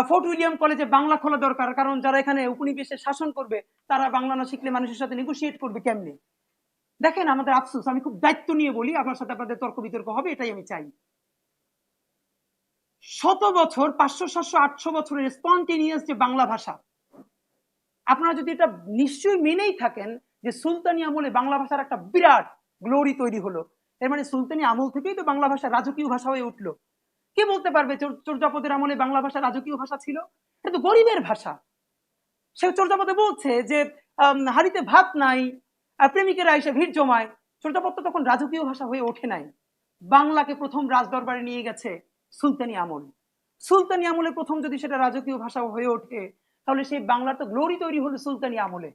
Fort William কলেজে বাংলা খোলা দরকার, কারণ যারা এখানে উপনিবেশে শাসন করবে তারা বাংলা না শিখলে মানুষের সাথে নেগোসিয়েট করবে কেমনে। দেখেন আমাদের আফসোস, আমি খুব দায়িত্ব নিয়ে বলি, আপনার সাথে আপনাদের তর্ক বিতর্ক হবে, এটাই আমি চাই। শত বছর, 500 700 800 বছরের স্পন্টেনিয়াস যে বাংলা ভাষা, আপনারা যদি এটা নিশ্চয়ই মেনেই থাকেন যে সুলতানি আমলে বাংলা ভাষার একটা বিরাট গ্লোরি তৈরি হলো, এর মানে সুলতানি আমল থেকেই তো বাংলা ভাষা রাজকীয় ভাষা হয়ে উঠলো। কে বলতে পারবে চর্যাপদের আমলে বাংলা ভাষা রাজকীয় ভাষা ছিল? এটা তো গরিবের ভাষা। সে চর্যাপদে বলছে যে হাড়িতে ভাত নাই, প্রেমিকেরা এসে ভিড় জমায়। চর্যাপদ তো তখন রাজকীয় ভাষা হয়ে ওঠে নাই। বাংলাকে প্রথম রাজদরবারে নিয়ে গেছে সুলতানি আমল। সুলতানি আমলে প্রথম যদি সেটা রাজকীয় ভাষা হয়ে ওঠে, তাহলে সেই বাংলার তো গ্লোরি তৈরি হলো সুলতানি আমলে।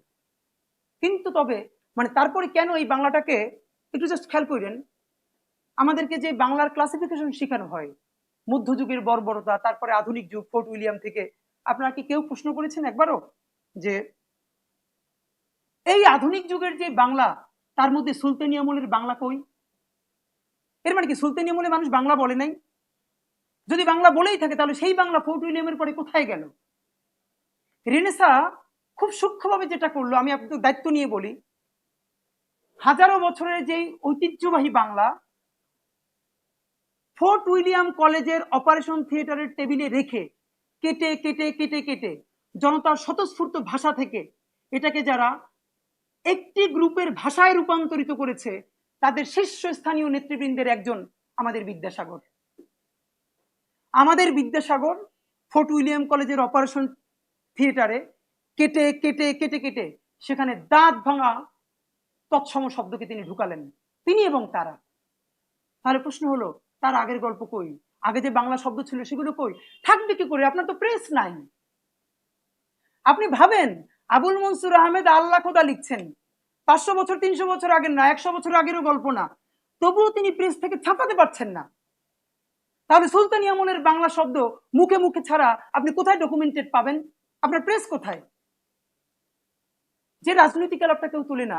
কিন্তু তবে মানে তারপরে কেন এই বাংলাটাকে, একটু জাস্ট খেয়াল করেন, আমাদেরকে যে বাংলার ক্লাসিফিকেশন শেখানো হয়, মধ্যযুগের বর্বরতা, তারপরে আধুনিক যুগ, ফোর্ট উইলিয়াম থেকে, আপনারা কি কেউ প্রশ্ন করেছেন একবারও যে এই আধুনিক যুগের যে বাংলা, তার মধ্যে সুলতানি আমলের বাংলা কই? এর মানে কি সুলতানি আমলে মানুষ বাংলা বলে নাই? যদি বাংলা বলেই থাকে, তাহলে সেই বাংলা ফোর্ট উইলিয়ামের পরে কোথায় গেল? রেনেসা খুব সূক্ষ্মভাবে যেটা করলো, আমি আপনাদের দায়িত্ব নিয়ে বলি, হাজারো বছরের যে ঐতিহ্যবাহী বাংলা ফোর্ট উইলিয়াম কলেজের অপারেশন থিয়েটারের টেবিলে রেখে কেটে কেটে কেটে কেটে জনতার স্বতঃস্ফূর্ত ভাষা থেকে এটাকে যারা একটি গ্রুপের ভাষায় রূপান্তরিত করেছে, তাদের শীর্ষস্থানীয় নেতৃবৃন্দের একজন আমাদের বিদ্যাসাগর। আমাদের বিদ্যাসাগর ফোর্ট উইলিয়াম কলেজের অপারেশন থিয়েটারে কেটে কেটে কেটে কেটে সেখানে দাঁত ভাঙা তৎসম শব্দকে তিনি ঢুকালেন, তিনি এবং তারা। তাহলে প্রশ্ন হলো, তার আগের গল্প কই? আগে যে বাংলা শব্দ ছিল সেগুলো কই? থাকবে কি করে? আপনার তো প্রেস নাই। আপনি ভাবেন, আবুল মনসুর আহমেদ আল্লাহ খোদা লিখছেন 500 বছর 300 বছর আগের না, 100 বছর আগেরও গল্প না, তবুও তিনি প্রেস থেকে ছাপাতে পারছেন না। তাহলে সুলতানি আমলের বাংলা শব্দ মুখে মুখে ছাড়া আপনি কোথায় ডকুমেন্টেড পাবেন? আপনার প্রেস কোথায়? যে রাজনৈতিক আলাপটা কেউ তুলে না,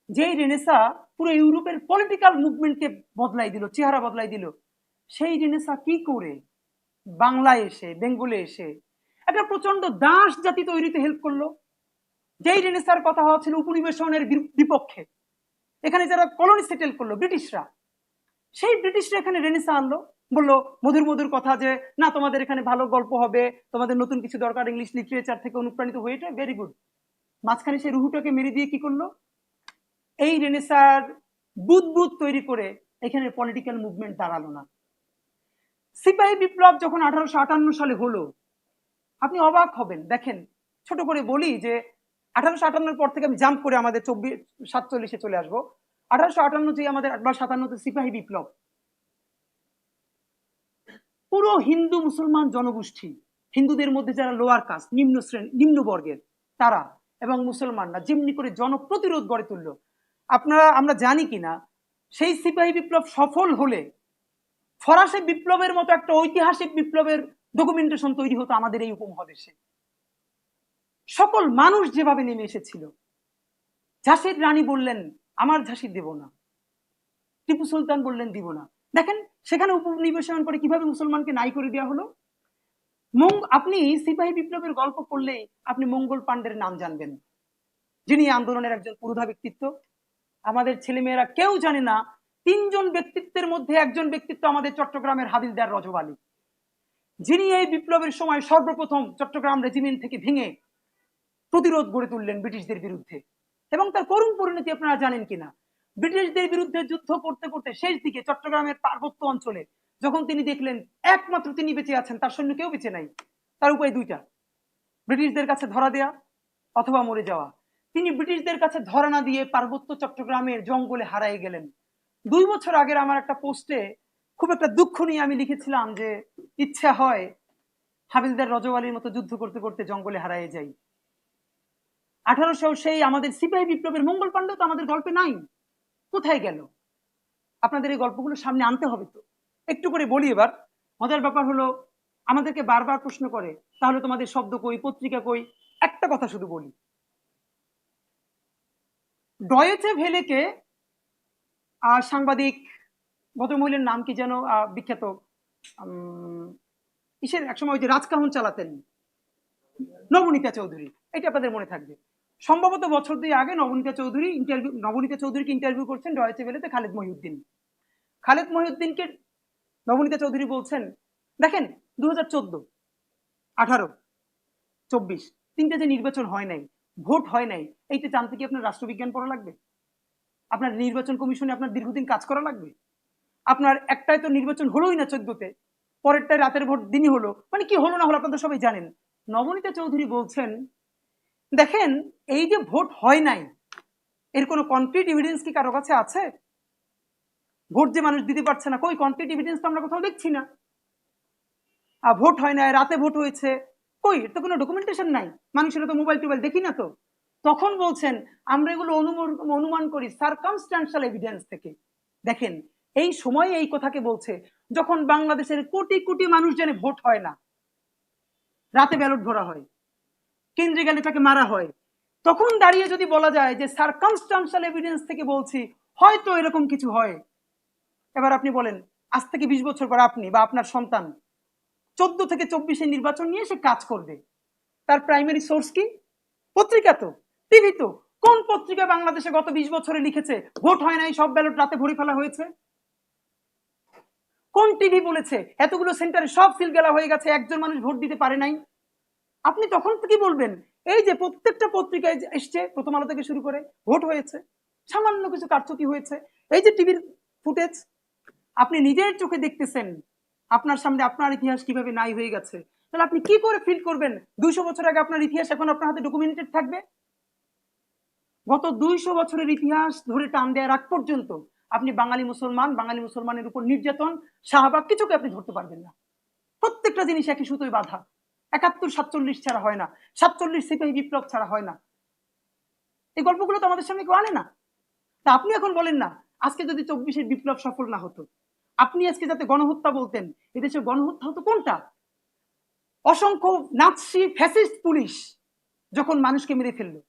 যে রেনেসা পুরো ইউরোপের পলিটিক্যাল মুভমেন্টকে বদলাই দিল, চেহারা বদলাই দিল, সেই রেনেসা কি করে বাংলায় এসে, বেঙ্গলে এসে একটা প্রচন্ড দাস জাতি তৈরিতে হেল্প করলো? যেই রেনেসার কথা হওয়া ছিল উপনিবেশনের বিপক্ষে, এখানে যারা কলোনি সেটেল করলো ব্রিটিশরা, সেই ব্রিটিশরা এখানে রেনেসা আনলো, বললো মধুর মধুর কথা যে না তোমাদের এখানে ভালো গল্প হবে, তোমাদের নতুন কিছু দরকার, ইংলিশ লিটারেচার থেকে অনুপ্রাণিত হয়ে, এটা ভেরি গুড। মাঝখানে সেই রুহুটাকে মেরে দিয়ে কি করলো? এই রেনেসার বুদবুদ তৈরি করে এখানে পলিটিক্যাল মুভমেন্ট দাঁড়ালো না। সিপাহী বিপ্লব যখন 1858 সালে হলো, আপনি অবাক হবেন। দেখেন, ছোট করে বলি যে 1858 পর থেকে আমি জাম্প করে আমাদের 47 চলে আসবো। 1858 যে আমাদের 57 সিপাহী বিপ্লব, পুরো হিন্দু মুসলমান জনগোষ্ঠী, হিন্দুদের মধ্যে যারা লোয়ার কাস্ট, নিম্ন শ্রেণী, নিম্ন বর্গের, তারা এবং মুসলমানরা যেমনি করে জনপ্রতিরোধ গড়ে তুললো, আমরা জানি কিনা, সেই সিপাহী বিপ্লব সফল হলে ফরাসি বিপ্লবের মতো একটা ঐতিহাসিক বিপ্লবের ডকুমেন্টেশন তৈরি হতো আমাদের এই উপমহাদেশে। সকল মানুষ যেভাবে নেমে এসেছিল, ঝাঁসির রানী বললেন আমার ঝাঁসি দেব না, টিপু সুলতান বললেন দিব না। দেখেন সেখানে উপনিবেশন করে কিভাবে মুসলমানকে নাই করে দেওয়া হলো। আপনি সিপাহী বিপ্লবের গল্প পড়লেই আপনি মঙ্গল পাণ্ডের নাম জানবেন, যিনি আন্দোলনের একজন পুরোধা ব্যক্তিত্ব। আমাদের ছেলেমেয়েরা কেউ জানে না 3 জন ব্যক্তিত্বের মধ্যে একজন ব্যক্তিত্ব আমাদের চট্টগ্রামের হাবিলদার রজব আলী, যিনি এই বিপ্লবের সময় সর্বপ্রথম চট্টগ্রাম রেজিমেন্ট থেকে ভেঙে প্রতিরোধ গড়ে তুললেন ব্রিটিশদের বিরুদ্ধে। এবং তার করুণ পরিণতি আপনারা জানেন কিনা, ব্রিটিশদের বিরুদ্ধে যুদ্ধ করতে করতে শেষ দিকে চট্টগ্রামের পার্বত্য অঞ্চলে যখন তিনি দেখলেন একমাত্র তিনি বেঁচে আছেন, তার সৈন্য কেউ বেঁচে নাই, তার উপায় দুইটা, ব্রিটিশদের কাছে ধরা দেয়া অথবা মরে যাওয়া। তিনি ব্রিটিশদের কাছে ধরা না দিয়ে পার্বত্য চট্টগ্রামের জঙ্গলে হারাই গেলেন। 2 বছর আগের আমার একটা পোস্টে খুব একটা দুঃখ নিয়ে আমি লিখেছিলাম যে ইচ্ছা হয় হাবিলদার রজব আলীর মতো যুদ্ধ করতে করতে জঙ্গলে হারাই যাই। 1800 সেই আমাদের সিপাহী বিপ্লবের মঙ্গল পাণ্ডে তো আমাদের গল্পে নাই, কোথায় গেল? আপনাদের এই গল্পগুলো সামনে আনতে হবে তো। একটু করে বলি এবার। মজার ব্যাপার হলো, আমাদেরকে বারবার প্রশ্ন করে তাহলে তোমাদের শব্দ কই, পত্রিকা কই? একটা কথা শুধু বলি, ডয়েচে ভেলেকে সাংবাদিক ভদ্রমহিলার নাম কি যেন, বিখ্যাত, ইসের একসময় ওই যে রাজকাহন চালাতেন নবনীতা চৌধুরী, এটা আপনাদের মনে থাকবে। সম্ভবত বছর 2 আগে নবনীতা চৌধুরীকে ইন্টারভিউ করছেন ডয়েচে ভেলেতে খালেদ মহিউদ্দিন। খালেদ মহিউদ্দিনকে নবনীতা চৌধুরী বলছেন, দেখেন 2014, 18, 24 তিনটে যে নির্বাচন হয় নাই, ভোট হয় নাই, এইটা জানতে কি আপনার রাষ্ট্রবিজ্ঞান পড়া লাগবে? আপনার নির্বাচন কমিশনে আপনার দীর্ঘদিন কাজ করা লাগবে? আপনার একটাই তো নির্বাচন হলোই না 14তে, পরেরটাই রাতের ভোট দিনই হলো, মানে কি হলো না হলো আপনারা সবাই জানেন। নবনীতা চৌধুরী বলছেন, দেখেন এই যে ভোট হয় নাই, এর কোনো কনক্রিট এভিডেন্স কি কারো কাছে আছে? ভোট যে মানুষ দিতে পারছে না, কই কনক্রিট এভিডেন্স তো আমরা কোথাও দেখছি না। ভোট হয় না, রাতে ভোট হয়েছে, কই এর তো কোনো ডকুমেন্টেশন নাই, মানুষেরা তো মোবাইল টোবাইল দেখি না তো। তখন বলছেন আমরা এগুলো অনুমান করি সার্কামস্ট্যান্সিয়াল এভিডেন্স থেকে। দেখেন এই সময়ে এই কথাকে বলছে যখন বাংলাদেশের কোটি কোটি মানুষ জানে ভোট হয় না, রাতে ব্যালট ভরা হয়, কেন্দ্রে গেলে তাকে মারা হয়, তখন দাঁড়িয়ে যদি বলা যায় যে সার্কামস্ট্যান্সিয়াল এভিডেন্স থেকে বলছি হয়তো এরকম কিছু হয়। এবার আপনি বলেন আজ থেকে 20 বছর পর আপনি বা আপনার সন্তান 14 থেকে 24-এর নির্বাচন নিয়ে সে কাজ করবে, তার প্রাইমারি সোর্স কি? পত্রিকা তো, টিভি তো। কোন পত্রিকা বাংলাদেশে গত 20 বছরে লিখেছে ভোট হয় নাই, সব ব্যালট রাতে ভরে ফেলা হয়েছে? কোন টিভি বলেছে এতগুলো সেন্টারে সব সিল গেলা হয়ে গেছে, একজন মানুষ ভোট দিতে পারে নাই? আপনি তখন কি বলবেন? এই যে প্রত্যেকটা পত্রিকায় এসছে, প্রথম আলো থেকে শুরু করে, ভোট হয়েছে, সামান্য কিছু কারচুপি হয়েছে, এই যে টিভির ফুটেজ আপনি নিজের চোখে দেখতেছেন, আপনার সামনে আপনার ইতিহাস কিভাবে নাই হয়ে গেছে, তাহলে আপনি কি করে ফিল করবেন 200 বছর আগে আপনার ইতিহাস এখন আপনার হাতে ডকুমেন্টেড থাকবে? গত 200 বছরের ইতিহাস ধরে টান দেওয়ার আগ পর্যন্ত আপনি বাঙালি মুসলমানের উপর নির্যাতন, শাহবাগ কিছুকে আপনি ধরতে পারবেন না। প্রত্যেকটা জিনিস একই সুতোয় বাঁধা। 71, 47 ছাড়া হয় না, 47 সিপাহী বিপ্লব ছাড়া হয় না। এই গল্পগুলো তো আমাদের সামনে কেউ আনে না। তা আপনি এখন বলেন না, আজকে যদি 24-এর বিপ্লব সফল না হতো, আপনি আজকে যাতে গণহত্যা বলতেন, এদেশে গণহত্যা হতো কোনটা? অসংখ্য নাৎসি ফ্যাসিস্ট পুলিশ যখন মানুষকে মেরে ফেললো,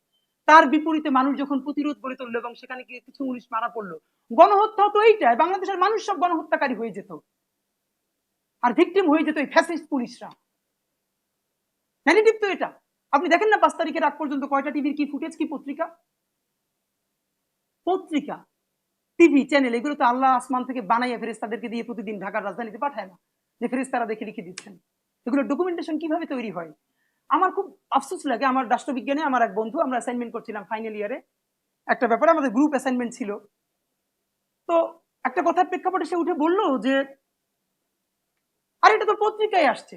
তার বিপরীতে মানুষ যখন প্রতিরোধ গড়ে তুললো এবং সেখানে গিয়ে কিছু পুলিশ মারা পড়লো, গণহত্যা হতো এইটাই। বাংলাদেশের মানুষ সব গণহত্যাকারী হয়ে যেত, আর ভিকটিম হয়ে যেত এই ফ্যাসিস্ট পুলিশরা। ন্যারেটিভ তো এটা। আপনি দেখেন না 5 তারিখের আগ পর্যন্ত কয়টা টিভির কি ফুটেজ, কি পত্রিকা, টিভি চ্যানেল, এগুলো তো আল্লাহ আসমান থেকে বানাইয়া ফেরেশতাদেরকে দিয়ে প্রতিদিন ঢাকার রাজধানীতে পাঠায় না যে ফেরেশতারা দেখে লিখে দিচ্ছেন। এগুলো ডকুমেন্টেশন কিভাবে তৈরি হয়? আমার খুব আফসোস লাগে, আমার রাষ্ট্রবিজ্ঞানে আমার এক বন্ধু, আমরা অ্যাসাইনমেন্ট করছিলাম ফাইনাল ইয়ারে, একটা ব্যাপারে আমাদের গ্রুপ অ্যাসাইনমেন্ট ছিল, তো একটা কথার প্রেক্ষাপটে সে উঠে বলল যে আর এটা তো পত্রিকায় আসছে।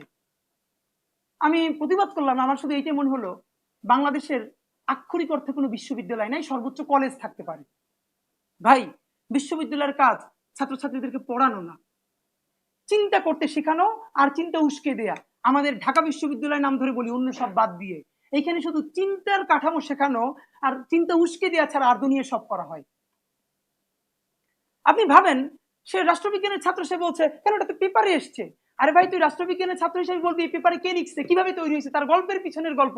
আমি প্রতিবাদ করলাম, আমার শুধু এইটাই মনে হলো বাংলাদেশের আক্ষরিক অর্থে কোনো বিশ্ববিদ্যালয় নাই, সর্বোচ্চ কলেজ থাকতে পারে। ভাই, বিশ্ববিদ্যালয়ের কাজ ছাত্রছাত্রীদেরকে পড়ানো না, চিন্তা করতে শেখানো আর চিন্তা উস্কে দেয়া। আমাদের ঢাকা বিশ্ববিদ্যালয় নাম ধরে বলি, অন্য সব বাদ দিয়ে এইখানে শুধু চিন্তার কাঠামো শেখানো আর চিন্তা উস্কে দেওয়া ছাড়া আর দুনিয়া সব করা হয়। আপনি ভাবেন সে রাষ্ট্রবিজ্ঞানের ছাত্র, সে বলছে কেন এটা তো পেপারে এসছে। আরে ভাই, তুই রাষ্ট্রবিজ্ঞানের ছাত্র হিসেবে বলবি এই পেপারে কে লিখছে, কিভাবে তৈরি হয়েছে, তার গল্পের পিছনের গল্প।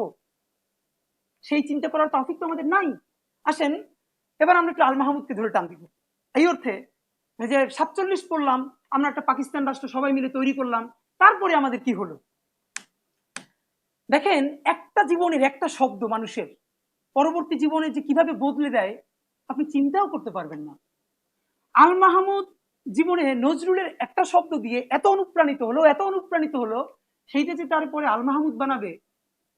সেই চিন্তা করার তৌফিক তো আমাদের নাই। আসেন এবার আমরা একটু আল মাহমুদকে ধরে টান দিব। এই অর্থে যে 47 পড়লাম, আমরা একটা পাকিস্তান রাষ্ট্র সবাই মিলে তৈরি করলাম, তারপরে আমাদের কি হলো? দেখেন একটা জীবনের একটা শব্দ মানুষের পরবর্তী জীবনে যে কিভাবে বদলে দেয় আপনি চিন্তাও করতে পারবেন না। আল মাহমুদ জীবনে নজরুলের একটা শব্দ দিয়ে এত অনুপ্রাণিত হলো, সেইটা যে তারপরে আল মাহমুদ বানাবে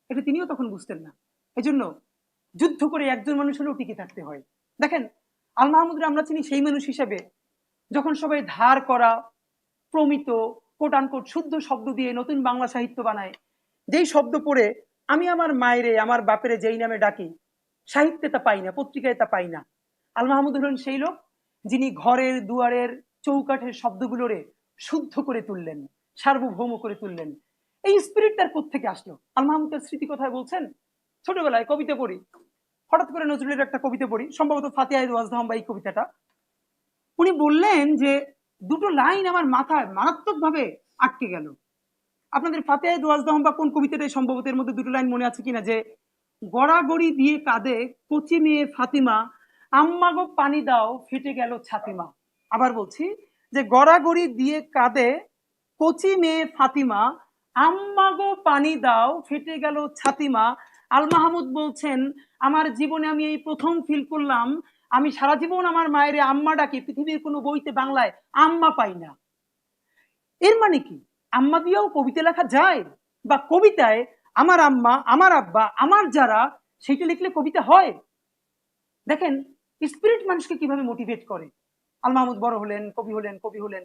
এটা তিনিও তখন বুঝতেন না। এই জন্য যুদ্ধ করে একজন মানুষ হলেও টিকে থাকতে হয়। দেখেন আল মাহমুদরা আমরা চিনি সেই মানুষ হিসেবে যখন সবাই ধার করা, প্রমিত, কোট আনকোট শুদ্ধ শব্দ দিয়ে নতুন বাংলা সাহিত্য বানায়, যেই শব্দ পড়ে আমি আমার মায়েরে আমার বাপেরে যেই নামে ডাকি, সাহিত্যে তা পাই না, পত্রিকায় তা পাই না। আল মাহমুদ হলেন সেই লোক যিনি ঘরের দুয়ারের চৌকাঠের শব্দগুলোরে শুদ্ধ করে তুললেন, সার্বভৌম করে তুললেন। এই স্পিরিট তার কোত্থেকে আসলো? আল মাহমুদ তার স্মৃতি কথায় বলছেন, ছোটবেলায় কবিতা পড়ি, হঠাৎ করে নজরুলের একটা কবিতা পড়ি, সম্ভবত ফাতিহায়ে ওয়াজদাহম বা এই কবিতাটা, উনি বললেন যে দুটো লাইন আমার মাথায় মারাত্মক ভাবে আটকে গেল। আপনাদের ফাতিহায়ে ওয়াজদাহম বা কোন কবিতাটাই সম্ভবত এর মধ্যে দুটো লাইন মনে আছে কিনা, যে গড়াগড়ি দিয়ে কাঁদে কচি মেয়ে ফাতিমা, আম্মা গো পানি দাও ফেটে গেল ছাতিমা। আবার বলছি যে গড়াগড়ি দিয়ে কাঁদে কচি মেয়ে ফাতিমা, আম্মা গো পানি দাও ফেটে গেল ছাতিমা। আল মাহমুদ বলছেন, আমার জীবনে আমি এই প্রথম ফিল করলাম আমি সারা জীবন আমার মায়ের আম্মা ডাকি, পৃথিবীর কোনো বইতে বাংলায় আম্মা পাই না। এর মানে কি আম্মা দিয়েও কবিতা লেখা যায়, বা কবিতায় আমার আম্মা আমার আব্বা আমার যারা সেইটা লিখলে কবিতা হয়? দেখেন স্পিরিট মানুষকে কিভাবে মোটিভেট করে। আল মাহমুদ বড় হলেন, কবি হলেন, কবি হলেন।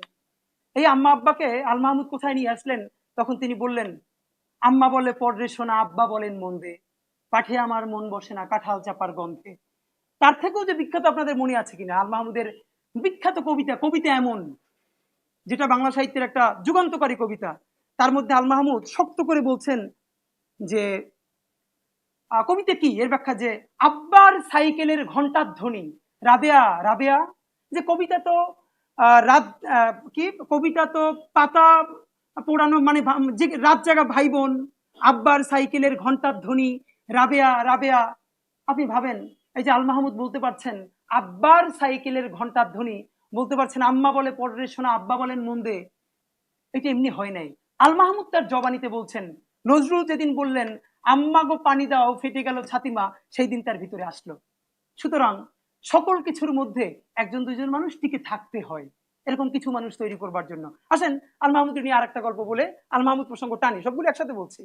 এই আম্মা আব্বাকে আল মাহমুদ কোথায় নিয়ে আসলেন? তখন তিনি বললেন, আম্মা বলে পড়রে শোনা, আব্বা বলেন মন দে, পাঠে আমার মন বসে না কাঁঠাল চাপার গন্ধে। তার থেকেও যে বিখ্যাত আপনাদের মনে আছে কিনা আল মাহমুদের বিখ্যাত কবিতা কবিতা এমন, যেটা বাংলা সাহিত্যের একটা যুগান্তকারী কবিতা। তার মধ্যে আল মাহমুদ শক্ত করে বলছেন যে কবিতা কি এর ব্যাখ্যা, যে আব্বার সাইকেলের ঘন্টার ধ্বনি, রাবেয়া রাবেয়া। যে কবিতা তো রাত কি কবিতা তো পাতা পোড়ানো, মানে যে রাত জাগা ভাই বোন, আব্বার সাইকেলের ঘন্টার ধ্বনি, রাবেয়া রাবেয়া। আপনি ভাবেন এই যে আল মাহমুদ বলতে পারছেন আব্বার সাইকেলের ঘন্টার ধ্বনি, বলতে পারছেন আম্মা বলে পড়রে শোনা, আব্বা বলেন মন দে। এটা এমনি হয় নাই। আল মাহমুদ তার জবানিতে বলছেন, নজরুল যেদিন বললেন আম্মা গো পানি দাও ফেটে গেল ছাতিমা, সেই দিন তার ভিতরে আসলো। সুতরাং সকল কিছুর মধ্যে একজন দুইজন মানুষ টিকে থাকতে হয়, এরকম কিছু মানুষ তৈরি করবার জন্য। আসেন আল মাহমুদের নিয়ে আরেকটা গল্প বলে আল মাহমুদ প্রসঙ্গ টানি, সবগুলো একসাথে বলছি।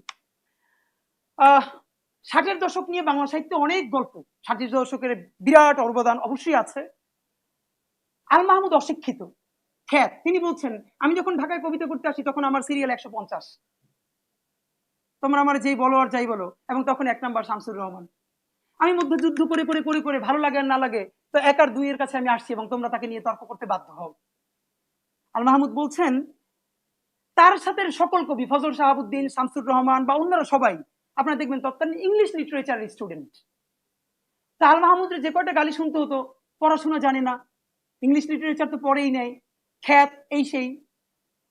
60-এর দশক নিয়ে বাংলা সাহিত্যে অনেক গল্প, 60-এর দশকের বিরাট অবদান অবশ্যই আছে। আল মাহমুদ অশিক্ষিত, খ্যাত। তিনি বলছেন, আমি যখন ঢাকায় কবিতা করতে আসি তখন আমার সিরিয়াল 150, তোমরা আমার যেই বলো আর যাই বলো, এবং তখন 1 নাম্বার শামসুর রহমান। আমি মধ্যে যুদ্ধ করে করে করে করে ভালো লাগে আর না লাগে তো 1 আর 2 এর কাছে আমি আসছি, এবং তোমরা তাকে নিয়ে তর্ক করতে বাধ্য হও। আল মাহমুদ বলছেন, তার সাথে সকল কবি ফজল শাহাবুদ্দিন, শামসুর রহমান বা অন্যরা সবাই আপনারা দেখবেন তৎকালীন ইংলিশ লিটারেচারের স্টুডেন্ট। তা আল মাহমুদের যে কয়টা গালি শুনতে হতো, পড়াশোনা জানে না, ইংলিশ লিটারেচার তো পড়েই নেয়, খ্যাত এই সেই।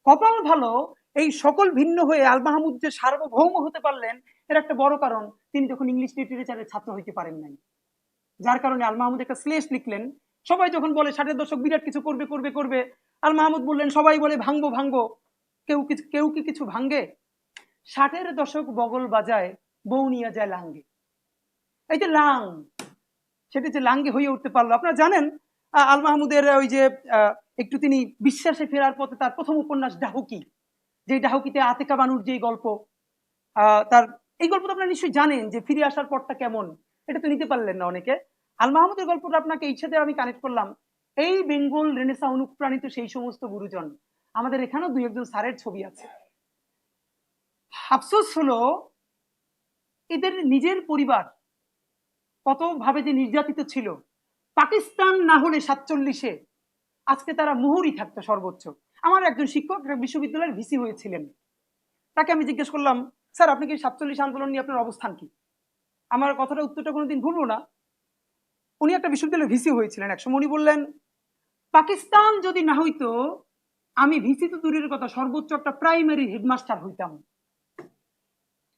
কপাল ভালো এই সকল ভিন্ন হয়ে আল মাহমুদ যে সার্বভৌম হতে পারলেন, এর একটা বড় কারণ তিনি যখন ইংলিশ লিটারেচারের ছাত্র হইতে পারেন নাই, যার কারণে আল মাহমুদ একটা শ্লেষ লিখলেন। সবাই যখন বলে 60-এর দশক বিরাট কিছু করবে করবে করবে, আল মাহমুদ বললেন সবাই বলে ভাঙবো ভাঙবো, কেউ কি কিছু ভাঙ্গে? 60-এর দশক বগল বাজায়, বউ নিয়ে যায় লাঙ্গে। এই যে লাং, সেটা যে লাঙ্গে হয়ে উঠতে পারলো। আপনারা জানেন আল মাহমুদের ওই যে একটু তিনি বিশ্বাসে ফেরার পথে তার প্রথম উপন্যাস ডাহুকি, যে ডাহুকিতে আতেকা বানুর যে গল্প, তার এই গল্পটা আপনারা নিশ্চয়ই জানেন যে ফিরে আসার পরটা কেমন, এটা তো নিতে পারলেন না অনেকে। আল মাহমুদের গল্পটা আপনাকে এই সাথে আমি কানেক্ট করলাম, এই বেঙ্গল রেনেসা অনুপ্রাণিত সেই সমস্ত গুরুজন, আমাদের এখানেও 2-1 জন স্যারের ছবি আছে। আফসোস হলো এদের নিজের পরিবার কত ভাবে যে নির্যাতিত ছিল। পাকিস্তান না হলে 47-এ আজকে তারা মুহুরি থাকতো সর্বোচ্চ। আমার একজন শিক্ষক বিশ্ববিদ্যালয়ের ভিসি হয়েছিলেন, তাকে আমি জিজ্ঞেস করলাম, স্যার আপনি কি 47 আন্দোলন নিয়ে আপনার অবস্থান কি? আমার কথাটা উত্তরটা কোনোদিন ভুলবো না। উনি একটা বিশ্ববিদ্যালয়ের ভিসি হয়েছিলেন একসময়। উনি বললেন, পাকিস্তান যদি না হইতো আমি ভিসি তো দূরের কথা, সর্বোচ্চ একটা প্রাইমারি হেডমাস্টার হইতাম।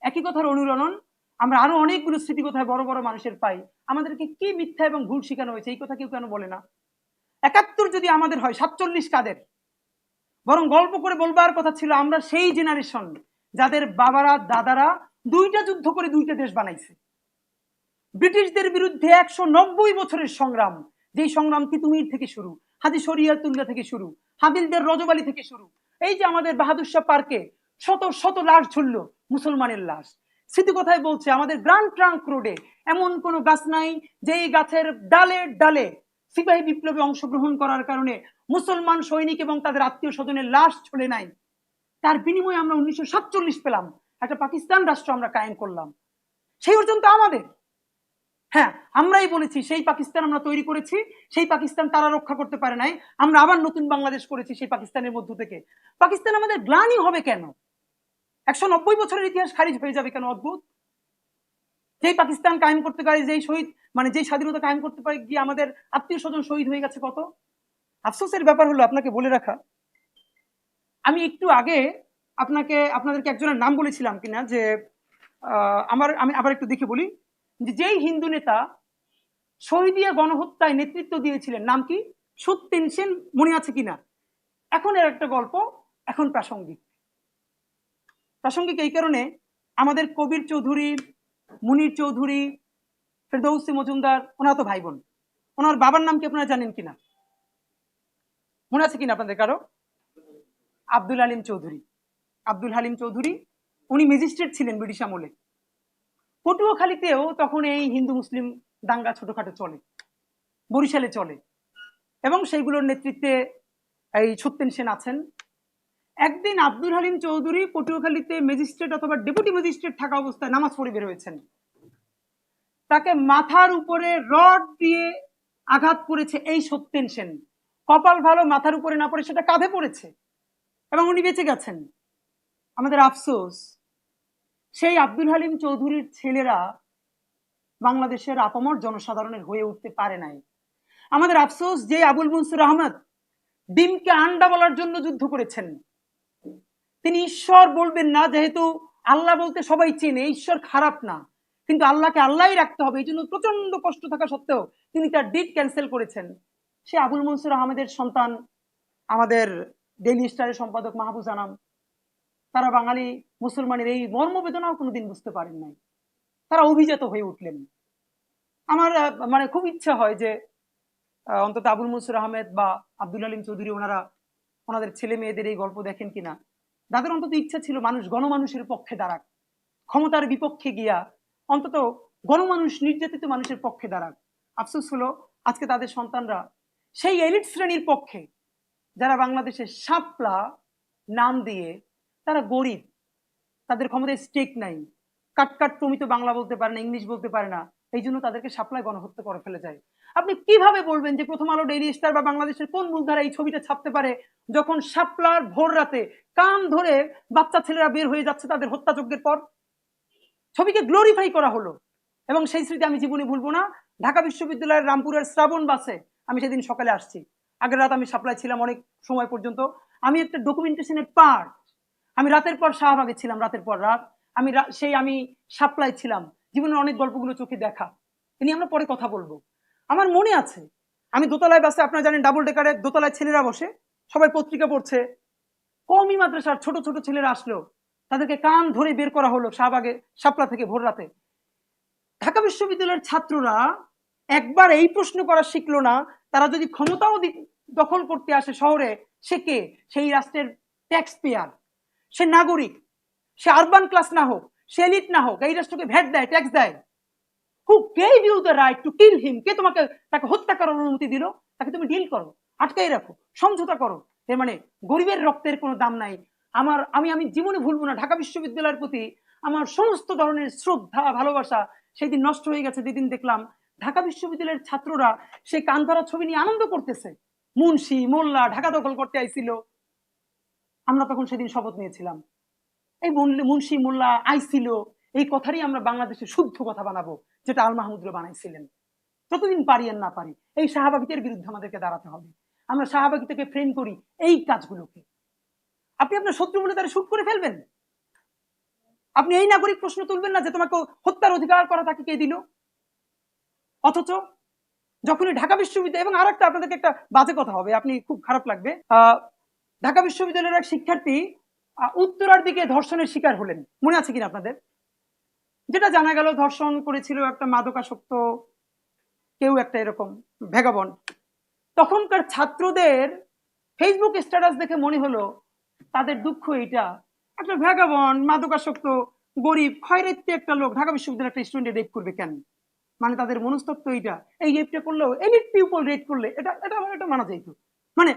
একই কথার অনুরণন আমরা আরো অনেকগুলো স্মৃতি কোথায় বড় বড় মানুষের পাই। আমাদেরকে কি মিথ্যা এবং ভুল শেখানো হয়েছে, এই কথা কেউ কেন বলে না? 71 যদি আমাদের হয়, 47 কাদের? বরং গল্প করে বলবার কথা ছিল আমরা সেই জেনারেশন যাদের বাবারা দাদারা 2টা যুদ্ধ করে 2টা দেশ বানাইছে। ব্রিটিশদের বিরুদ্ধে 190 বছরের সংগ্রাম, যেই সংগ্রাম তিতুমির থেকে শুরু, হাজি শরিয়াতুল্লাহ থেকে শুরু, হাবিলদের রজবালি থেকে শুরু। এই যে আমাদের বাহাদুর শাহ পার্কে শত শত লাশ ঝুললো, মুসলমানের লাশ। স্মৃতি কথায় বলছে, আমাদের গ্র্যান্ড ট্রাঙ্ক রোডে এমন কোন গাছ নাই যেই গাছের ডালে ডালে সিপাহী বিপ্লবে অংশগ্রহণ করার কারণে মুসলমান সৈনিক এবং তাদের আত্মীয় স্বজনের লাশ ঝুলে নাই। তার বিনিময়ে আমরা 1947 পেলাম, একটা পাকিস্তান রাষ্ট্র আমরা কায়েম করলাম। সেই অর্জন তো আমাদের। হ্যাঁ, আমরাই বলেছি সেই পাকিস্তান আমরা তৈরি করেছি, সেই পাকিস্তান তারা রক্ষা করতে পারে নাই, আমরা আবার নতুন বাংলাদেশ করেছি সেই পাকিস্তানের মধ্য থেকে। পাকিস্তান আমাদের গ্লানি হবে কেন? 190 বছরের ইতিহাস খারিজ হয়ে যাবে কেন? অদ্ভুত। যেই পাকিস্তান কায়েম করতে পারে, যেই শহীদ মানে যেই স্বাধীনতা কায়েম করতে পারে গিয়ে আমাদের আত্মীয় স্বজন শহীদ হয়ে গেছে কত। আফসোসের ব্যাপার হলো আপনাকে বলে রাখা, আমি একটু আগে আপনাদেরকে একজনের নাম বলেছিলাম কিনা, যে আমি আবার একটু দেখে বলি, যে যেই হিন্দু নেতা শহীদিয়া গণহত্যায় নেতৃত্ব দিয়েছিলেন, নাম কি? সত্যেন সেন, মনে আছে কিনা? এখন এর একটা গল্প এখন প্রাসঙ্গিক। প্রাসঙ্গিক এই কারণে, আমাদের কবির চৌধুরী, মুনির চৌধুরী, ফেরদৌসী মজুমদার, ওনারা তো ভাই বোন। ওনার বাবার নাম কি আপনারা জানেন কিনা, মনে আছে কিনা আপনাদের কারো? আব্দুল হালিম চৌধুরী। আব্দুল হালিম চৌধুরী উনি ম্যাজিস্ট্রেট ছিলেন ব্রিটিশ আমলে। পটুয়াখালীতেও তখন এই হিন্দু মুসলিম দাঙ্গা ছোটখাটো চলে, বরিশালে চলে, এবং সেইগুলোর নেতৃত্বে এই সত্যেন সেন আছেন। একদিন আব্দুল হালিম চৌধুরী পটুয়াখালীতে ম্যাজিস্ট্রেট অথবা ডেপুটি ম্যাজিস্ট্রেট থাকা অবস্থায় নামাজ পড়ে বের হয়েছেন। তাকে মাথার উপরে রড দিয়ে আঘাত করেছে এই সত্যেন সেন। কপাল ভালো, মাথার উপরে না পড়ে সেটা কাঁধে পড়েছে এবং উনি বেঁচে গেছেন। আমাদের আফসোস, সেই আব্দুল হালিম চৌধুরীর ছেলেরা বাংলাদেশের আপামর জনসাধারণের হয়ে উঠতে পারে নাই। আমাদের আফসোস, যে আবুল মনসুর আহমদ ডিমকে আন্ডা বলার জন্য যুদ্ধ করেছেন, তিনি ঈশ্বর বলবেন না, যেহেতু আল্লাহ বলতে সবাই চেনে, ঈশ্বর খারাপ না, কিন্তু আল্লাহকে আল্লাহই রাখতে হবে, এই জন্য প্রচন্ড কষ্ট থাকা সত্ত্বেও তিনি তার ডিট ক্যান্সেল করেছেন। সে আবুল মনসুর আহমেদের সন্তান আমাদের ডেইলি স্টারের সম্পাদক মাহবুজ আনাম, তারা বাঙালি মুসলমানের এই মর্মবেদনাও কোনোদিন বুঝতে পারেন নাই, তারা অভিজাত হয়ে উঠলেন। আমার মানে খুব ইচ্ছা হয় যে অন্তত আবুল মনসুর আহমেদ বা আব্দুল হালিম চৌধুরী ওনাদের ছেলে মেয়েদের এই গল্প দেখেন কিনা। তাদের অন্তত ইচ্ছা ছিল মানুষ গণমানুষের পক্ষে দাঁড়াক, ক্ষমতার বিপক্ষে গিয়া অন্তত গণমানুষ, নির্যাতিত মানুষের পক্ষে দাঁড়াক। আফসোস হলো আজকে তাদের সন্তানরা সেই এলিট শ্রেণীর পক্ষে, যারা বাংলাদেশের শাপলা নাম দিয়ে, তারা গরিব, তাদের ক্ষমতায় স্টেক নাই, কাটকাট প্রমিত বাংলা বলতে পারে না, ইংলিশ বলতে পারে না, এই জন্য তাদেরকে শাপলায় গণহত্যা করে ফেলে যায়। আপনি কিভাবে বলবেন যে প্রথম আলো, ডেইলি স্টার বা বাংলাদেশের কোন মূলধারা এই ছবিটা ছাপতে পারে, যখন শাপলার ভোর রাতে কান ধরে বাচ্চা ছেলেরা বের হয়ে যাচ্ছে তাদের হত্যাযজ্ঞের পর? ছবিকে গ্লোরিফাই করা হলো, এবং সেই স্মৃতি আমি জীবনে ভুলবো না। ঢাকা বিশ্ববিদ্যালয়ের রামপুরের শ্রাবণ বাসে আমি সেদিন সকালে আসছি, আগের রাত আমি শাপলায় ছিলাম অনেক সময় পর্যন্ত। আমি একটা ডকুমেন্টেশনের পার্ট, আমি রাতের পর শাহবাগে ছিলাম, রাতের পর রাত আমি শাপলায় ছিলাম। জীবনের অনেক গল্পগুলো চোখে দেখা, এ নিয়ে আমরা পরে কথা বলবো। আমার মনে আছে, আমি দোতলায় বাসে, আপনারা জানেন ডাবল ডেকারের দোতলায় ছেলেরা বসে, সবাই পত্রিকা পড়ছে, কওমি মাদ্রাসার ছোট ছোট ছেলেরা আসলো, তাদেরকে কান ধরে বের করা হলো শাহবাগে, শাপলা থেকে ভোর রাতে। ঢাকা বিশ্ববিদ্যালয়ের ছাত্ররা একবার এই প্রশ্ন করা শিখলো না, তারা যদি ক্ষমতাও দখল করতে আসে শহরে, সে কে? সেই রাষ্ট্রের ট্যাক্স পেয়ার, সে নাগরিক, সে আরবান ক্লাস না হোক, সে এলিট না হোক, এই রাষ্ট্রকে ভ্যাট দেয়, ট্যাক্স দেয়। Who gave you the right to kill him? কে তোমাকে তাকে হত্যা করার অনুমতি দিল? তাকে তুমি ডিল করো, আটকাই রাখো, সমঝোতা করো। এর মানে গরিবের রক্তের কোনো দাম নাই। আমি জীবনে ভুলবো না, ঢাকা বিশ্ববিদ্যালয়ের প্রতি আমার সমস্ত ধরনের শ্রদ্ধা, ভালোবাসা সেই দিন নষ্ট হয়ে গেছে যেদিন দেখলাম ঢাকা বিশ্ববিদ্যালয়ের ছাত্ররা সেই কান্তারা ছবি নিয়ে আনন্দ করতেছে। মুন্সি মোল্লা ঢাকা দখল করতে আইছিল, আমরা তখন সেদিন শপথ নিয়েছিলাম, এই মুন্সি মোল্লা আইছিল, এই কথারই আমরা বাংলাদেশে শুদ্ধ কথা বানাবো, যেটা আল মাহমুদুল্লাহ বানাইছিলেন। যতদিন পারি আর না পারি, এই শাহবাগীদের বিরুদ্ধে আমাদেরকে দাঁড়াতে হবে। আমরা শাহবাগী থেকে ফ্রেম করি এই কাজগুলোকে। আপনি আপনার শত্রু বলে তারা শুট করে ফেলবেন? আপনি এই নাগরিক প্রশ্ন তুলবেন না যে তোমাকে হত্যার অধিকার করা তাকে কে দিল? অথচ যখনই ঢাকা বিশ্ববিদ্যালয়, এবং আর একটা আপনাদেরকে একটা বাজে কথা হবে, আপনি খুব খারাপ লাগবে, ঢাকা বিশ্ববিদ্যালয়ের এক শিক্ষার্থী উত্তরার দিকে ধর্ষণের শিকার হলেন, মনে আছে কিনা আপনাদের? যেটা জানা গেল ধর্ষণ করেছিল একটা মাদকাসক্ত কেউ, একটা এরকম ভ্যাগাবন্ড। তখনকার ছাত্রদের ফেসবুক স্ট্যাটাস দেখে মনে হলো তাদের দুঃখ এইটা, একটা ভ্যাগাবন্ড, মাদকাসক্ত, গরিব, খয়রাতি একটা লোক ঢাকা বিশ্ববিদ্যালয়ের একটা স্টুডেন্ট রেপ করবে কেন? মানে তাদের মনস্তত্ত্ব এইটা। এই রেপটা করলেও এলিট পিপল রেপ করলে এটা এটা এটা মানা যাইতো। মানে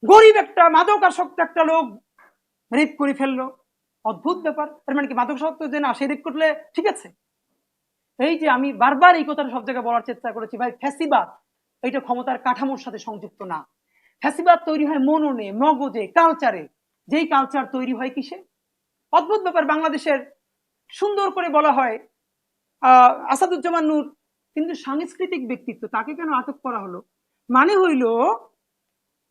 গরিব একটা মাদকাসক্ত একটা লোক রেপ করে ফেললো, অদ্ভুত ব্যাপার। তার মানে কি মাদকাসক্ত যে না, সে রেপ করলে ঠিক আছে? এই যে আমি বারবার এই কথাটা সব জায়গায় বলার চেষ্টা করেছি, ভাই ফ্যাসিবাদ এটা ক্ষমতার কাঠামোর সাথে সংযুক্ত না। ফ্যাসিবাদ তৈরি হয় মননে, মগজে, কালচারে। যেই কালচার তৈরি হয় কিসে? অদ্ভুত ব্যাপার। বাংলাদেশের সুন্দর করে বলা হয় আসাদুজ্জামান নূর কিন্তু সাংস্কৃতিক ব্যক্তিত্ব, তাকে কেন আটক করা হলো? মানে হইল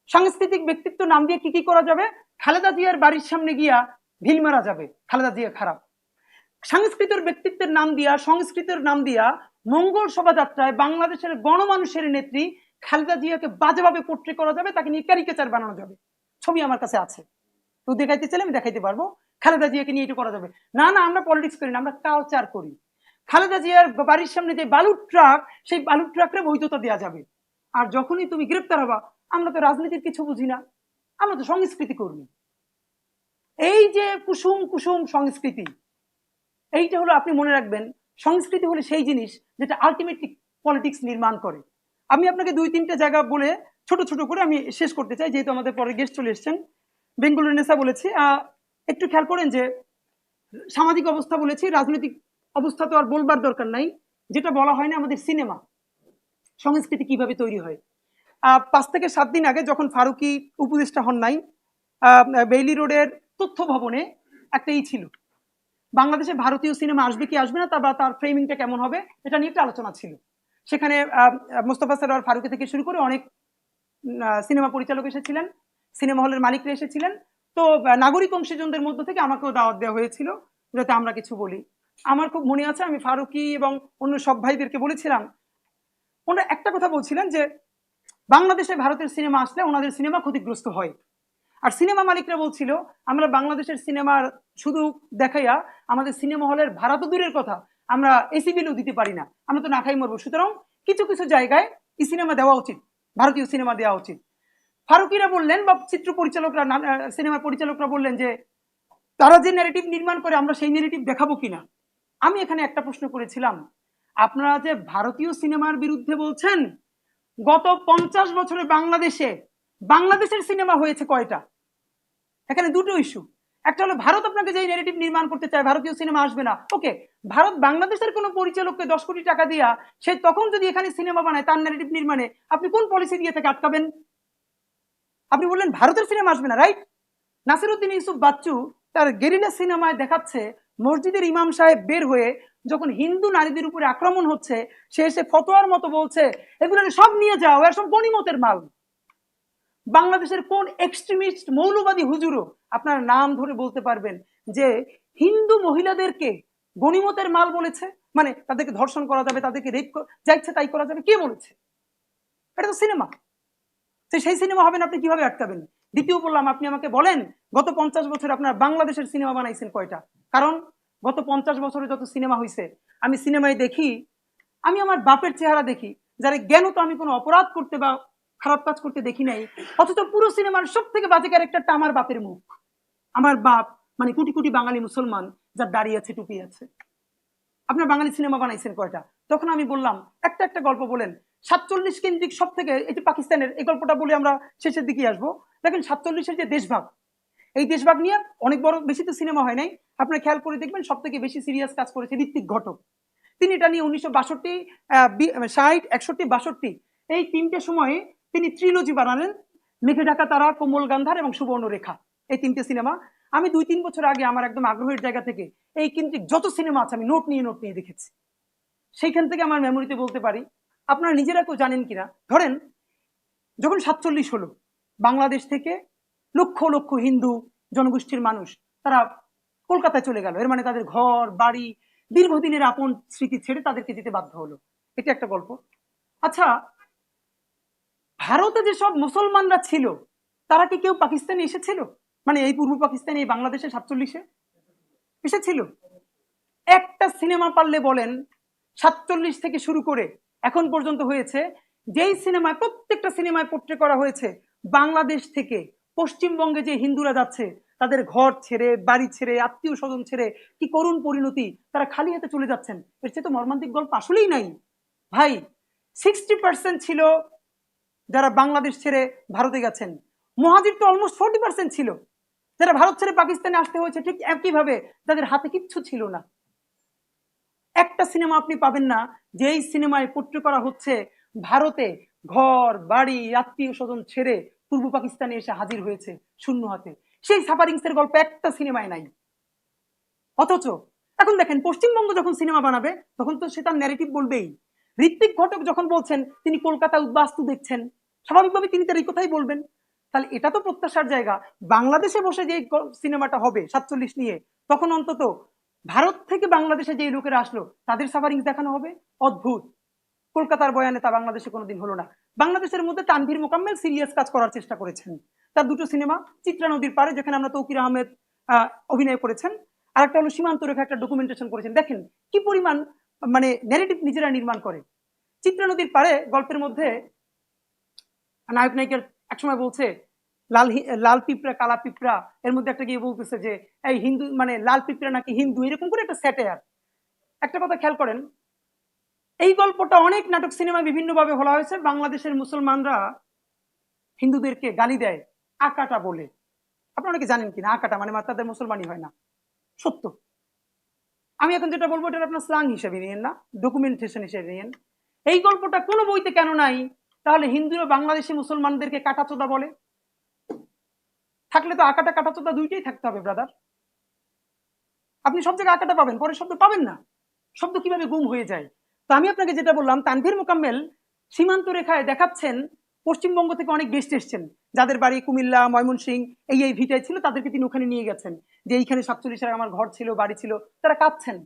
সাংস্কৃতিক ব্যক্তিত্ব নাম দিয়ে কি কি করা যাবে? খালেদা জিয়ার বাড়ির সামনে গিয়া ঢিল মারা যাবে, খালেদা জিয়া খারাপ। সাংস্কৃতিক ব্যক্তিত্বের নাম দিয়া, সংস্কৃতির নাম দিয়া মঙ্গল শোভাযাত্রায় বাংলাদেশের গণমানুষের নেত্রী খালেদা জিয়াকে বাজেভাবে পোট্রে করা যাবে, তাকে নিয়ে ক্যারিকেচার বানানো যাবে। ছবি আমার কাছে আছে, তো দেখাইতে চাইলে আমি দেখাইতে পারবো। খালেদা জিয়াকে নিয়ে এটা করা যাবে না। না, আমরা পলিটিক্স করি না, আমরা কালচার করি। খালেদা জিয়ার বাড়ির সামনে যে বালুর ট্রাক, সেই বালুর ট্রাকরে বৈধতা দেওয়া যাবে। আর যখনই তুমি গ্রেপ্তার হবা, আমরা তো রাজনীতির কিছু বুঝি না, আমরা তো সংস্কৃতি কর্মী। এই যে কুসুম কুসুম সংস্কৃতি, এইটা হলো, আপনি মনে রাখবেন, সংস্কৃতি হলো সেই জিনিস যেটা আলটিমেটলি পলিটিক্স নির্মাণ করে। আমি আপনাকে দুই তিনটা জায়গা বলে ছোট ছোট করে আমি শেষ করতে চাই, যেহেতু আমাদের পরে গেস্ট চলে এসছেন। বেঙ্গলুরু নেশা বলেছি, একটু খেয়াল করেন যে সামাজিক অবস্থা বলেছি, রাজনৈতিক অবস্থা তো আর বলবার দরকার নাই। যেটা বলা হয় না, আমাদের সিনেমা সংস্কৃতি কিভাবে তৈরি হয়। 5 থেকে 7 দিন আগে যখন ফারুকি উপদেষ্টা হন নাই, বেইলি রোডের তথ্য ভবনে একটা ছিল, বাংলাদেশে ভারতীয় সিনেমা আসবে কি আসবে না, তার ফ্রেমিংটা কেমন হবে, এটা নিয়ে একটা আলোচনা ছিল। সেখানে মোস্তফা সরোয়ার ফারুকি থেকে শুরু করে অনেক সিনেমা পরিচালক এসেছিলেন, সিনেমা হলের মালিকরা এসেছিলেন। তো নাগরিক অংশীজনদের মধ্য থেকে আমাকেও দাওয়াত দেওয়া হয়েছিল যাতে আমরা কিছু বলি। আমার খুব মনে আছে, আমি ফারুকি এবং অন্য সব ভাইদেরকে বলেছিলাম, ওনারা একটা কথা বলছিলেন যে বাংলাদেশে ভারতের সিনেমা আসলে ওনাদের সিনেমা ক্ষতিগ্রস্ত হয়। আর সিনেমা মালিকরা বলছিল, আমরা বাংলাদেশের সিনেমার শুধু দেখাইয়া আমাদের সিনেমা হলের ভাড়া তো দূরের কথা, আমরা এসি বিলও দিতে পারি না, আমরা তো না খাই মরবো। সুতরাং কিছু কিছু জায়গায় এই সিনেমা দেওয়া উচিত, ভারতীয় সিনেমা দেওয়া উচিত। ফারুকিরা বললেন, বা চিত্র পরিচালকরা, সিনেমা পরিচালকরা বললেন যে তারা যে ন্যারেটিভ নির্মাণ করে আমরা সেই ন্যারেটিভ দেখাবো কিনা। আমি এখানে একটা প্রশ্ন করেছিলাম, আপনারা যে ভারতীয় সিনেমার বিরুদ্ধে বলছেন, গত 50 বছরে বাংলাদেশের সিনেমা হয়েছে কয়টা? এখানে দুটো ইস্যু। একটা হলো ভারত আপনাকে যে ন্যারেটিভ নির্মাণ করতে চায় ভারতীয় সিনেমা আসবে না, ওকে, ভারত বাংলাদেশের কোনো পরিচালককে 10 কোটি টাকা দিয়া সে তখন যদি এখানে সিনেমা বানায় তার ন্যারেটিভ নির্মাণে, আপনি কোন পলিসি দিয়ে থেকে আটকাবেন? আপনি বললেন ভারতের সিনেমা আসবে না, রাইট? নাসিরউদ্দিন ইউসুফ বাচ্চু তার গেরিলা সিনেমায় দেখাচ্ছে মসজিদের ইমাম সাহেব বের হয়ে যখন হিন্দু নারীদের উপরে আক্রমণ হচ্ছে, সে এসে ফতোয়ার মতো বলছে এগুলো সব নিয়ে যাও, এর সব গনিমতের মাল। বাংলাদেশের কোন এক্সট্রিমিস্ট মৌলবাদী হুজুরও আপনার নাম ধরে বলতে পারবেন যে হিন্দু মহিলাদেরকে গনিমতের মাল বলেছে, মানে তাদেরকে ধর্ষণ করা যাবে, তাদেরকে রেপ যা ইচ্ছে তাই করা যাবে? কে বলেছে? এটা তো সিনেমা। সেই সিনেমা হবে না, আপনি কিভাবে আটকাবেন? দ্বিতীয় বললাম, আপনি আমাকে বলেন গত 50 বছর আপনার বাংলাদেশের সিনেমা বানাইছেন কয়টা? কারণ গত 50 বছরে যত সিনেমা হয়েছে, আমি সিনেমায় দেখি, আমি আমার বাপের চেহারা দেখি, যারা জ্ঞান তো আমি কোনো অপরাধ করতে বা খারাপ কাজ করতে দেখি নাই, অথচ পুরো সিনেমার সব থেকে বাজে ক্যারেক্টারটা আমার বাপের মুখ। আমার বাপ মানে কোটি কোটি বাঙালি মুসলমান যার দাড়ি আছে, টুপি আছে। আপনার বাঙালি সিনেমা বানাইছেন কয়টা? তখন আমি বললাম, একটা একটা গল্প বলেন। 47 কেন্দ্রিক সব থেকে, এটি পাকিস্তানের, এই গল্পটা বলে আমরা শেষের দিকে আসবো। দেখেন 47-এর যে দেশভাগ, এই দেশভাগ নিয়ে অনেক বড় বেশি তো সিনেমা হয় নাই, আপনার খেয়াল করে দেখবেন সব থেকে বেশি সিরিয়াস কাজ করেছে ঋত্বিক ঘটক। তিনি এটা নিয়ে 1962, 60, 61, 62 এই 3টে সময়ে তিনি ট্রিলজি বানালেন, মেঘে ঢাকা তারা, কোমল গান্ধার এবং সুবর্ণরেখা, এই 3টে সিনেমা। আমি 2-3 বছর আগে আমার একদম আগ্রহের জায়গা থেকে এই কিন্তু যত সিনেমা আছে আমি নোট নিয়ে দেখেছি। সেইখান থেকে আমার মেমোরিতে বলতে পারি, আপনারা নিজেরা কেউ জানেন কিনা, ধরেন যখন 47 হলো, বাংলাদেশ থেকে লক্ষ লক্ষ হিন্দু জনগোষ্ঠীর মানুষ তারা কলকাতায় চলে গেল। এর মানে তাদের ঘর বাড়ি, দীর্ঘদিনের আপন স্মৃতি ছেড়ে তাদেরকে যেতে বাধ্য হলো। এটা একটা গল্প। আচ্ছা, ভারতে যেসব মুসলমানরা ছিল তারা কি কেউ পাকিস্তানে এসেছিল? মানে এই পূর্ব পাকিস্তানে, এই বাংলাদেশে 47-এ এসেছিল? একটা সিনেমা পারলে বলেন 47 থেকে শুরু করে এখন পর্যন্ত হয়েছে, যেই সিনেমায়, প্রত্যেকটা সিনেমায় পোট্রে করা হয়েছে বাংলাদেশ থেকে পশ্চিমবঙ্গে যে হিন্দুরা যাচ্ছে, তাদের ঘর ছেড়ে, বাড়ি ছেড়ে, আত্মীয় স্বজন ছেড়ে, কি করুণ পরিণতি, তারা খালি হাতে চলে যাচ্ছেন। এর চেয়ে তো মর্মান্তিক গল্প আসলেই নাই ভাই। 60% ছিল যারা বাংলাদেশ ছেড়ে ভারতে গেছেন, মহাজির তো অলমোস্ট 40% ছিল যারা ভারত ছেড়ে পাকিস্তানে আসতে হয়েছে, ঠিক একইভাবে তাদের হাতে কিচ্ছু ছিল না। একটা সিনেমা আপনি পাবেন না যেই সিনেমায় পোট্রে করা হচ্ছে ভারতে ঘর বাড়ি আত্মীয় স্বজন ছেড়ে পূর্ব পাকিস্তানে এসে হাজির হয়েছে শূন্য হাতে। সেই সাফারিংস এর গল্প একটা সিনেমায় নাই। অথচ এখন দেখেন পশ্চিমবঙ্গ যখন সিনেমা বানাবে তখন তো সে তার ন্যারেটিভ বলবেই। ঋত্বিক ঘটক যখন বলছেন তিনি কলকাতা উদ্বাস্তু দেখছেন, স্বাভাবিকভাবে তিনি তার এই কথাই বলবেন। তাহলে এটা তো প্রত্যাশার জায়গা, বাংলাদেশে বসে যে সিনেমাটা হবে 47 নিয়ে, তখন অন্তত ভারত থেকে বাংলাদেশে যে লোকেরা আসলো তাদের সাফারিংস দেখানো হবে। অদ্ভুত, কলকাতার বয়ানে তা বাংলাদেশে কোনোদিন হলো না। বাংলাদেশের মধ্যে তানভীর মোকাম্মেল সিরিয়াস কাজ করার চেষ্টা করেছেন, তার দুটো সিনেমা, চিত্রা নদীর পারে, যেখানে আমরা তৌকির আহমেদ, অভিনয় করেছেন, আর একটা হলো সীমান্ত রেখা একটা ডকুমেন্টেশন করেছেন। দেখেন কি পরিমাণ মানে ন্যারেটিভ নিজেরা নির্মাণ করে। চিত্রা নদীর পাড়ে গল্পের মধ্যে নায়ক নায়িকার একসময় বলছে লাল পিঁপড়া কালা পিঁপড়া, এর মধ্যে একটা গিয়ে বলতেছে যে এই হিন্দু মানে লাল পিঁপড়া নাকি হিন্দু, এরকম করে একটা স্যাটায়ার। একটা কথা খেয়াল করেন, এই গল্পটা অনেক নাটক সিনেমা বিভিন্ন ভাবে বলা হয়েছে। বাংলাদেশের মুসলমানরা হিন্দুদেরকে গালি দেয় আকাটা বলে। আপনারা অনেকে জানেন কিনা আকাটা মানে তাদের মুসলমানই হয় না, সত্য। আমি এখন যেটা বলবো এটা আপনার স্লাং হিসেবে নিয়েন না, ডকুমেন্টেশন হিসেবে নিয়েন। এই গল্পটা কোনো বইতে কেন নাই? তাহলে হিন্দুরা বাংলাদেশি মুসলমানদেরকে কাটাচোদা বলে। থাকলে তো আকাটা কাটাচোদা দুইটাই থাকতে হবে ব্রাদার। আপনি সব জায়গায় আকাটা পাবেন, পরের শব্দ পাবেন না। শব্দ কিভাবে গুম হয়ে যায়? তো আমি আপনাকে যেটা বললাম, তানভীর মোকাম্মেল সীমান্ত রেখায় দেখাচ্ছেন পশ্চিমবঙ্গ থেকে অনেক গেস্ট এসছেন, যাদের বাড়ি কুমিল্লা, ময়মনসিংহ, এই ভিটায় ছিল, তাদেরকে তিনি ওখানে নিয়ে গেছেন যে এইখানে 47 আমার ঘর ছিল, বাড়ি ছিল। তারা কাঁদছেন।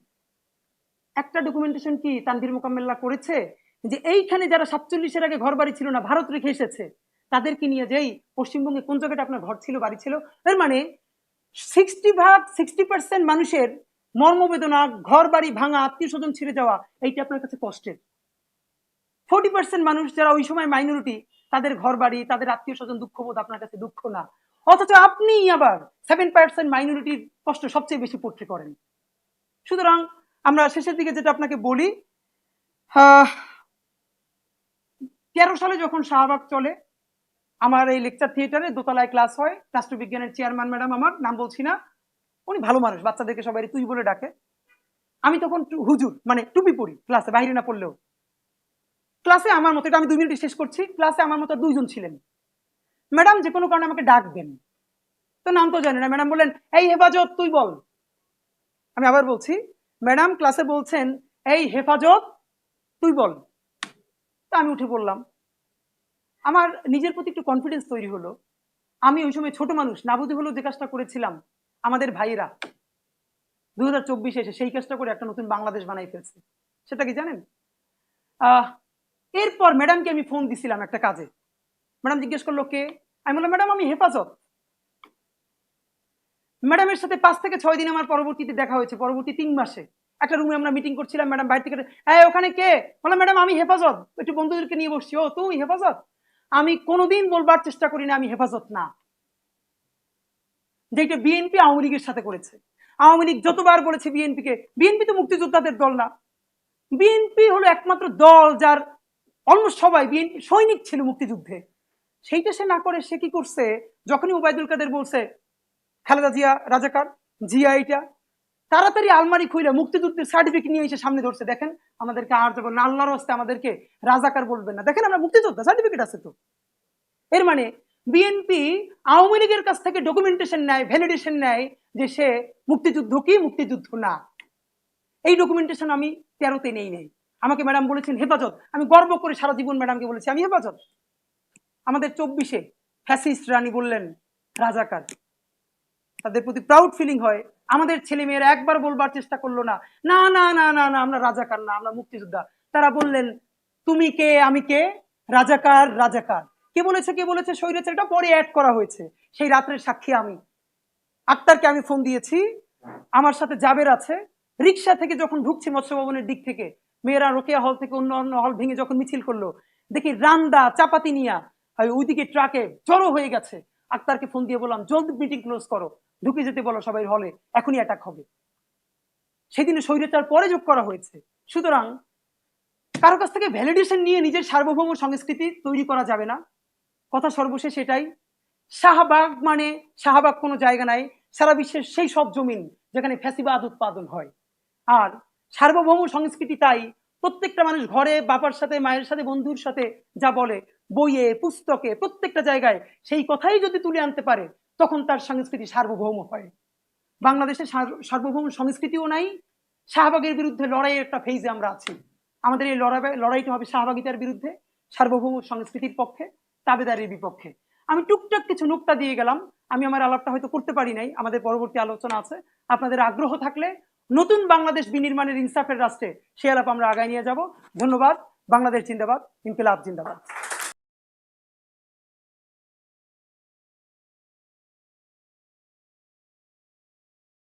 একটা ডকুমেন্টেশন কি তানভীর মোকাম্মেল্লা করেছে যে এইখানে যারা 47 আগে ঘর বাড়ি ছিল না, ভারত রেখে এসেছে, তাদেরকে নিয়ে যেই পশ্চিমবঙ্গে কোন জায়গাটা আপনার ঘর ছিল, বাড়ি ছিল। এর মানে 60% মানুষের মর্মবেদনা, ঘর বাড়ি ভাঙা, আত্মীয় স্বজন ছেড়ে যাওয়া, এইটা আপনার কাছে কষ্টের। 40% মানুষ যারা ওই সময় মাইনরিটি, তাদের ঘর বাড়ি, তাদের আত্মীয় স্বজন দুঃখবোধ আপনার কাছে দুঃখ না। অথচ আপনি আবার 7% মাইনরিটির কষ্ট সবচেয়ে বেশি পোট্রে করেন। সুতরাং আমরা শেষের দিকে যেটা আপনাকে বলি, 13 সালে যখন শাহবাগ চলে, আমার এই লেকচার থিয়েটারে দোতলায় ক্লাস হয়। রাষ্ট্রবিজ্ঞানের চেয়ারম্যান ম্যাডাম, আমার নাম বলছি না, উনি ভালো মানুষ, বাচ্চাদেরকে সবাই তুই বলে ডাকে। আমি তখন হুজুর মানে টুপি পরি, ক্লাসে বাইরে না পড়লেও। ক্লাসে আমার মতো, এটা আমি 2 মিনিট শেষ করছি, ক্লাসে আমার মতো 2 জন ছিলেন। ম্যাডাম যে কোনো কারণে আমাকে ডাকবেন, তো নাম তো জানি না, ম্যাডাম বললেন এই হেফাজত তুই বল। আমি আবার বলছি, ম্যাডাম ক্লাসে বলছেন এই হেফাজত তুই বল। তা আমি উঠে বললাম। আমার নিজের প্রতি একটু কনফিডেন্স তৈরি হলো। আমি ওই সময় ছোট মানুষ, না বুঝে হলেও যে কাজটা করেছিলাম, আমাদের ভাইয়েরা 2024 এসে সেই কাজটা করে একটা নতুন বাংলাদেশ বানাই ফেলছে। সেটা কি জানেন? এরপর ম্যাডামকে আমি ফোন দিছিলাম একটা কাজে। ম্যাডাম জিজ্ঞেস করলো কে? আমি বললাম ম্যাডাম আমি হেফাজত। ম্যাডামের সাথে 5 থেকে 6 দিন আমার পরবর্তীতে দেখা হয়েছে। পরবর্তী 3 মাসে একটা রুমে আমরা মিটিং করছিলাম, ম্যাডাম বাইরে থেকে ওখানে কে? বললাম ম্যাডাম আমি হেফাজত। একটু বন্ধুদেরকে নিয়ে বসছি। ও তুই হেফাজত? আমি কোনোদিন বলবার চেষ্টা করি না আমি হেফাজত না, যেটা বিএনপি আওয়ামী লীগের সাথে করেছে। আওয়ামী লীগ যতবার বলেছে বিএনপিকে, বিএনপি তো মুক্তিযোদ্ধাদের দল না। বিএনপি হলো একমাত্র দল যার অলমোস্ট সবাই বিএনপি সৈনিক ছিল মুক্তিযুদ্ধে। সেইটা সে না করে সে কি করছে, যখনই ওবায়দুল কাদের বলছে খালেদা জিয়া রাজাকার, জিয়া এইটা, তাড়াতাড়ি আলমারি খুলে মুক্তিযুদ্ধের সার্টিফিকেট নিয়ে এসে সামনে ধরছে। দেখেন আমাদেরকে আর যাবো না, আল্লাহর হস্তে আমাদেরকে রাজাকার বলবেন না, দেখেন আমরা মুক্তিযোদ্ধা, সার্টিফিকেট আছে তো। এর মানে বিএনপি আওয়ামী লীগের কাছ থেকে ডকুমেন্টেশন নেয়, ভ্যালিডেশন নেয় যে সে মুক্তিযুদ্ধ কি মুক্তিযুদ্ধ না। এই ডকুমেন্টেশন আমি 13তে নেই। আমাকে ম্যাডাম বলেছেন হেফাজত, আমি গর্ব করে সারা জীবন ম্যাডামকে বলেছি আমি হেফাজত। আমাদের 24-এ ফ্যাসিস্ট রানী বললেন রাজাকার। তাদের প্রতি প্রাউড ফিলিং হয়। আমাদের ছেলে মেয়েরা একবার বলবার চেষ্টা করলো না না না না না না আমরা রাজাকার না, আমরা মুক্তিযোদ্ধা। তারা বললেন তুমি কে আমি কে, রাজাকার রাজাকার। কে বলেছে স্বৈরাচার, এটা পরে অ্যাড করা হয়েছে। সেই রাত্রের সাক্ষী আমি। আক্তারকে আমি ফোন দিয়েছি, আমার সাথে জাবের আছে। রিক্সা থেকে যখন ঢুকছি মৎস্য ভবনের দিক থেকে, মেয়েরা রোকেয়া হল থেকে অন্য অন্য হল ভেঙে যখন মিছিল করলো, দেখি রান্দা চাপাতি নিয়া ওইদিকে ট্রাকে জড়ো হয়ে গেছে। আক্তারকে ফোন দিয়ে বললাম জলদি মিটিং ক্লোজ করো, ঢুকে যেতে বলো সবাই হলে, এখনই অ্যাটাক হবে। সেদিনে স্বৈরাচার পরে যোগ করা হয়েছে। সুতরাং কারো কাছ থেকে ভ্যালিডেশন নিয়ে নিজের সার্বভৌম সংস্কৃতি তৈরি করা যাবে না। কথা সর্বশেষ এটাই, শাহবাগ মানে শাহবাগ কোনো জায়গা নাই, সারা বিশ্বের সেই সব জমিন যেখানে ফ্যাসিবাদ উৎপাদন হয়। আর সার্বভৌম সংস্কৃতি তাই প্রত্যেকটা মানুষ ঘরে বাবার সাথে, মায়ের সাথে, বন্ধুর সাথে যা বলে, বইয়ে পুস্তকে প্রত্যেকটা জায়গায় সেই কথাই যদি তুলে আনতে পারে, তখন তার সংস্কৃতি সার্বভৌম হয়। বাংলাদেশে সার্বভৌম সংস্কৃতিও নাই। শাহবাগের বিরুদ্ধে লড়াইয়ের একটা ফেজে আমরা আছি। আমাদের এই লড়াইটা হবে শাহবাগিতার বিরুদ্ধে, সার্বভৌম সংস্কৃতির পক্ষে, তাবেদারির বিপক্ষে। আমি টুকটাক কিছু নুকতা দিয়ে গেলাম, আমি আমার আলাপটা হয়তো করতে পারি নাই, আমাদের পরবর্তী আলোচনা আছে। আপনাদের আগ্রহ থাকলে নতুন বাংলাদেশ বিনির্মাণের ইনসাফের রাষ্ট্রে সে আলাপ আমরা আগায় নিয়ে যাব। ধন্যবাদ। বাংলাদেশ জিন্দাবাদ, ইনকিলাব জিন্দাবাদ।